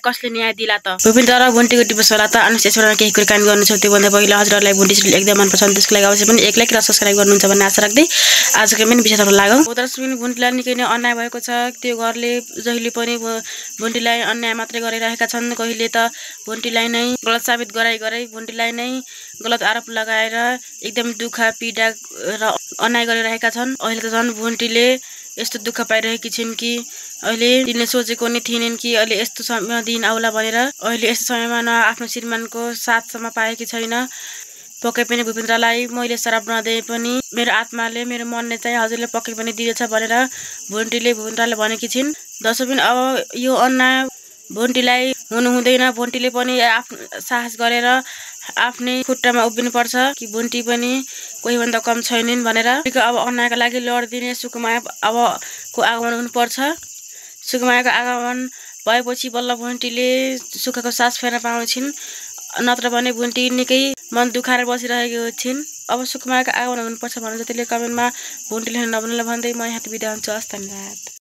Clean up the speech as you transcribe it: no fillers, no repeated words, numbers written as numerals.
कसले न्याय दिला त भूपेन्द्र र भुन्टीको डिभोर्स होला त अनि यसबाट केही कुराकानी गर्नु छ त्यो भन्दा पहिला हजुरहरूलाई भुन्टी सिरियल एकदम मनपर्छ त्यसको लागि अवश्य पनि एक लाइक र सब्स्क्राइब गर्नुहुन्छ भन्ने आशा राख्दै आजको मेन विषयतर्फ लागौँ। दर्शक भुन्टीलाई निकै नै अन्याय भएको छ। त्यो घरले जहिले पनि भुन्टीलाई अन्याय मात्रै गरिरहेका छन्। कहिले त भुन्टीलाई नै गलत साबित गराई भुन्टीलाई नै गलत आरोप लगाएर एकदम दुःख पीडा र अन्याय गरिरहेका छन्। अहिले त झन् भुन्टीले यस्तो दुःख पाइरहेकी छिन् कि अहिले तिनले सोचेको नि थिएनन् कि अहिले यस्तो समय दिन आउला भनेर। अहिले यस्तो समयमा न आफ्नो श्रीमानको साथसम्म पाएकी छैन। पक्कै पनि भूपेन्द्रलाई मैले श्राप नदिए पनि मेरो आत्माले मेरो मनले चाहिँ हजुरले पक्कै पनि दिएछ भनेर भुन्टीले भूपेन्द्रलाई भनेकी छिन्। दर्शक पनि अब यो अन्याय भुन्टीलाई हुनु हुँदैन। भुन्टीले पनि आफ्नो साहस गरेर आफ्नै खुट्टामा उभिनुपर्छ कि भुन्टी पनि कोहीभन्दा कम छैनन् भनेर। अब अन्यायका लागि लडिदिने सुकुमाया अबको आगमन हुनुपर्छ। सुकुमायाको आगमन भएपछि बल्ल भुन्टीले सुखको सास फेर्न पाउँछिन्। नत्र भने भुन्टी निकै मन दुखाएर बसिरहेको छिन्। अब सुकुमायाको आगमन हुनुपर्छ भनेर जतिले कमेन्टमा भुन्टीले नभन्नुलाई भन्दै म यहाँ बिदा हुन्छु। हस् धन्यवाद।